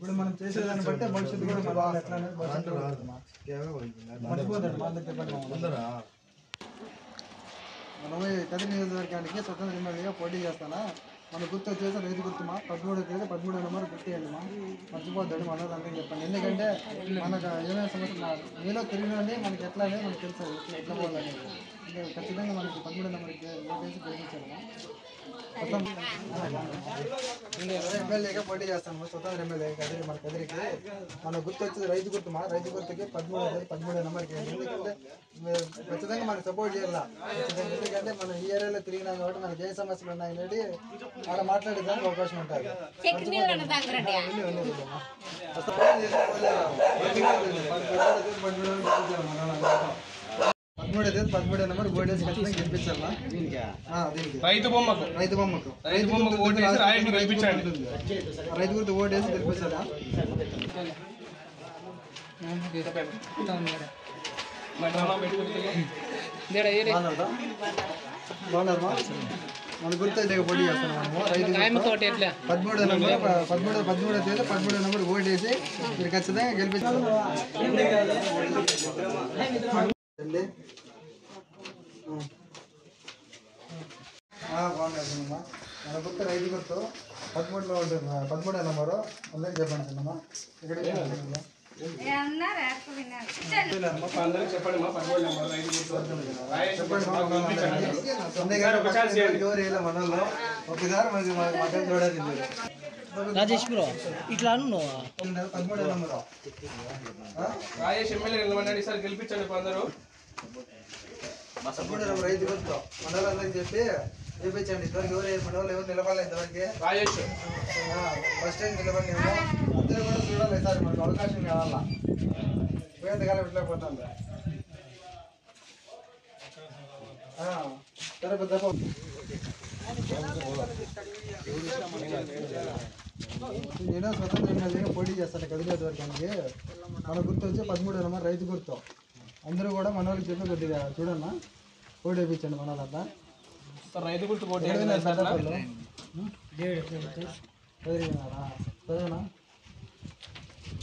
ఇప్పుడు మనం చేసేదాన్ని బట్టి భవిష్యత్తు కూడా మనం ఎట్లా అనేది మనం కదిరి నియోజకవర్గానికి స్వతంత్ర ఎమ్మెల్యేగా పోటీ చేస్తానా మన గుర్తు వచ్చేసి రైతు గుర్తుమా 13 నెంబర్ గుర్తేయండి మా మర్చిపోద్దాడు మన అందరికీ చెప్పండి. ఎందుకంటే మనకు ఏమైనా సమస్య మీలో తిరిగినండి మనకి ఎట్లా అనేది మనకు తెలుసు ఎట్లా పోవాలని. ఇంకా ఖచ్చితంగా మనకి 13 నెంబర్కి ఓటేసి గెలిపించాము. ఎమ్మెల్యేగా పోటీ చేస్తాము స్వతంత్ర ఎమ్మెల్యే కదిరి మన కదిరికి. మన గుర్తు వచ్చేది రైతు గుర్తుమా రైతు గుర్తుకి 13 నెంబర్కి. ఎందుకంటే ఖచ్చితంగా మనకు సపోర్ట్ చేయాలా. ఎందుకంటే మనం ఈ ఏరియాలో తిరిగినాం కాబట్టి మనకి ఏ సమస్యలు ఉన్నాయనేది అక్కడ మాట్లాడేదానికి అవకాశం ఉంటుంది. 13 నెంబర్ ఓటేసి ఖచ్చితంగా గెలిపించాలా. రైతు బొమ్మకు రైతు గుర్తు ఓటేసి గెలిపించాలా. బాగున్నారమ్మా మన గుర్తు పోటీ చేస్తున్నాం మనము. రైతు 13 నెంబర్ ఓటేసి మీరు ఖచ్చితంగా గెలిపించాలి. బాగున్నారమ్మా మన గుర్తు రైతు గుర్తు 13లో ఉంటుంది. 13 నెంబరు అందరికి చెప్పండి చిన్నమ్మా. ఇక్కడ మనలో ఒకసారి మనకి మగలు చూడాలి. రాజేష్ బ్రో ఇట్లా 13 నెంబరు రాజేష్ ఎమ్మెల్యే నిలబడండి సార్ గెలిపించండి. 13 నెంబర్ రైతు గుర్తు మండలాలని చెప్పి చూపించండి. ఇంతవరకు ఎవరు నిలబడలేదు. ఇంతవరకు రాజేష్ ఫస్ట్ టైం నిలబడి అందరూ కూడా చూడాలి. సార్ మనకు అవకాశం కావాలా. పోయేంతకాలం పెట్టలేకపోతాం. సరే పెద్ద నేను స్వతంత్ర ఎమ్మెల్యేగా పోటీ చేస్తాను కదిరి నియోజకవర్గానికి. మన గుర్తు వచ్చి 13 నెంబర్ రైతు గుర్తు. అందరూ కూడా మన వాళ్ళకి చెప్పి కొద్దిగా చూడన్నా ఓటు వేయించండి. మన వాళ్ళంతా రైతు గుర్తు చదివినా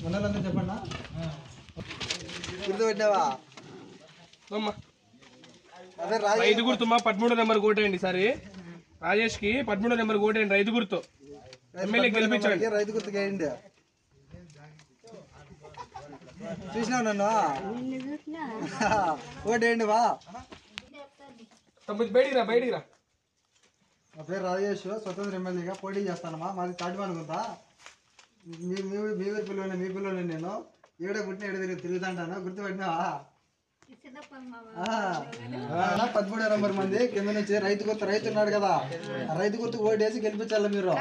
మన వాళ్ళంతా చెప్పన్నా గుర్తు పెట్టావా. అదే రైతు గుర్తు మా 13 నెంబర్ ఓటేయండి. సరే రాజేష్కి 13 నెంబర్ ఓటేయండి. రైతు గుర్తు ఎమ్మెల్యే గెలిపించండి. రైతు గుర్తుకి వేయండి. చూసినావు నన్ను ఓటేయండి. వా బయటికి రా. నా పేరు రాజేష్ స్వతంత్ర ఎమ్మెల్యేగా పోటీ చేస్తానమ్మా. మాది తాటిమానుకుంటా. మీ పిల్లలు మీ పిల్లలు నేను ఏడ పుట్టిన తిరుగుతాంటాను. గుర్తుపెట్టినావా. 13 నెంబర్ మంది కింద నుంచి రైతు గుర్తు రైతు ఉన్నాడు కదా రైతు గుర్తు ఓటేసి గెలిపించాలి. మీరు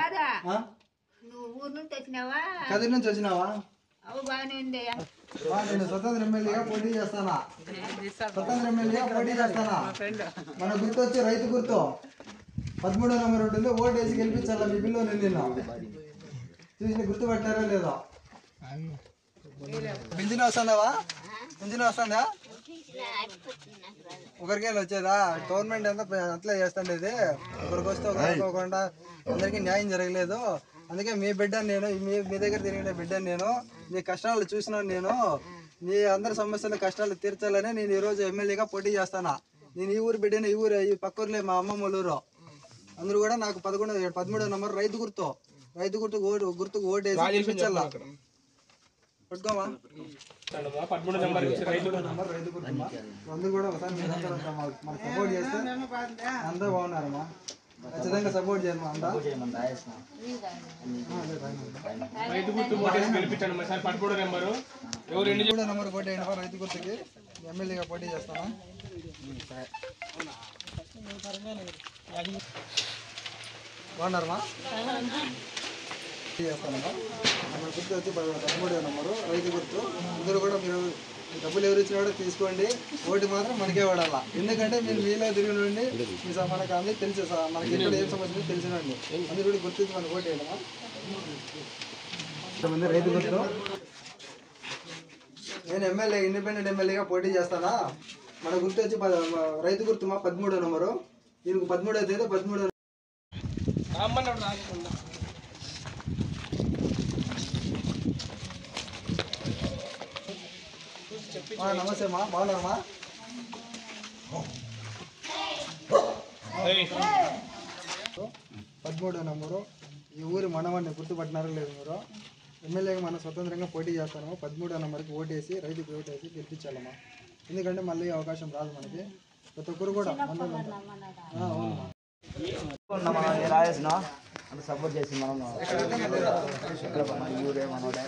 కదిరి నుంచి వచ్చినావా. నేను స్వతంత్ర ఎమ్మెల్యేగా పోటీ చేస్తానా. మన గుర్తు వచ్చి రైతు గుర్తు 13 నెంబర్ ఉంటుంది. ఓటేసి గెలిపించాలా. మీ పిల్లలు నిన్న చూసి గుర్తుపట్టారో లేదో. పింఛన్ వస్తుందావా. పింఛన్ వస్తుందా. ఒకరికే వచ్చేదా. గవర్నమెంట్ అంతా అట్లా చేస్తుండేది. ఒకరికి వస్తే ఒకరికోకుండా అందరికీ న్యాయం జరగలేదు. అందుకే మీ బిడ్డను నేను మీ దగ్గర తిరిగిన బిడ్డను నేను మీ కష్టాలు చూసినాను. నేను మీ అందరి సమస్యల కష్టాలు తీర్చాలని నేను ఈరోజు ఎమ్మెల్యేగా పోటీ చేస్తాను. నేను ఈ ఊరు బిడ్డను. ఈ పక్క ఊరులే మా అమ్మమ్మ ఊరు. అందరూ కూడా నాకు 13 నెంబర్ రైతు గుర్తుకు ఓటేసి గెలిపించాలా. పెట్టుకోమా 13 నెంబర్ రైతు గుర్తు. అందరూ కూడా ఒకసారి మనకు సపోర్ట్ చేస్తే అందరూ బాగున్నారమ్మా. ఖచ్చితంగా సపోర్ట్ చేయండి. అంతా రైతు గుర్తు ఓటేసి గెలిపించండి. 13 నెంబరు ఎవరు 13 నెంబర్ ఓటేయండి. రైతు గుర్తుకి ఎమ్మెల్యేగా పోటీ చేస్తాను. బాగున్నారమ్మా. చేస్తానమ్మా. మన గుర్తు వచ్చి 13 నెంబరు రైతు గుర్తు. అందరూ కూడా మీరు డబ్బులు ఎవరు ఇచ్చినా కూడా తీసుకోండి. ఓటు మాత్రం మనకే వాడాలా. ఎందుకంటే మీరు మీలో తిరిగినండి. మీ మనకు అందరికి తెలుసు. మనకి ఎక్కడ ఏం సమస్య తెలిసినండి. అందరూ కూడా గుర్తించి మనకు ఓటు వేయడమా. ఇంతమంది రైతు గుర్తు. నేను ఇండిపెండెంట్ ఎమ్మెల్యేగా పోటీ చేస్తానా. మన గుర్తు వచ్చి రైతు గుర్తు మా 13 నెంబరు. దీనికి 13వ తేదీ 13 నమస్తే అమ్మా, బాగున్నారమ్మా? 13వ నెంబరు. ఈ ఊరి మనవాడిని గుర్తుపట్టినారో లేదు మీరు? ఎమ్మెల్యేగా మనం స్వతంత్రంగా పోటీ చేస్తాము. 13వ నెంబర్కి ఓటేసి రైతుకి ఓటేసి గెలిపించాలమ్మా. ఎందుకంటే మళ్ళీ అవకాశం రాదు మనకి. ప్రతి ఒక్కరు కూడా రాయేసిన అంత సపోర్ట్ చేసి మనం ఊరే మనోడే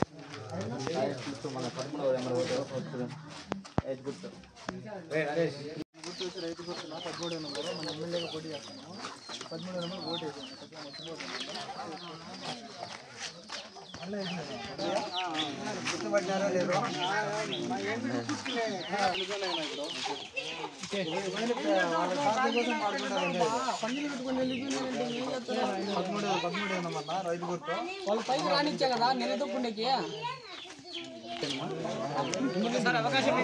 మన 13వ నెంబర్ గుర్తు వచ్చి రైతు గుర్తున్నా 13వ నెంబరు మన ఎమ్మెల్యేగా పోటీ చేస్తున్నాము. 13వ నెంబర్ ఓటేసి గుర్తుపట్టినారో లేదు? 13వ నెంబర్ రైతు గుర్తు వాళ్ళు పైకి రానిచ్చా కదా నిలదొక్కుండేకి అవకాశం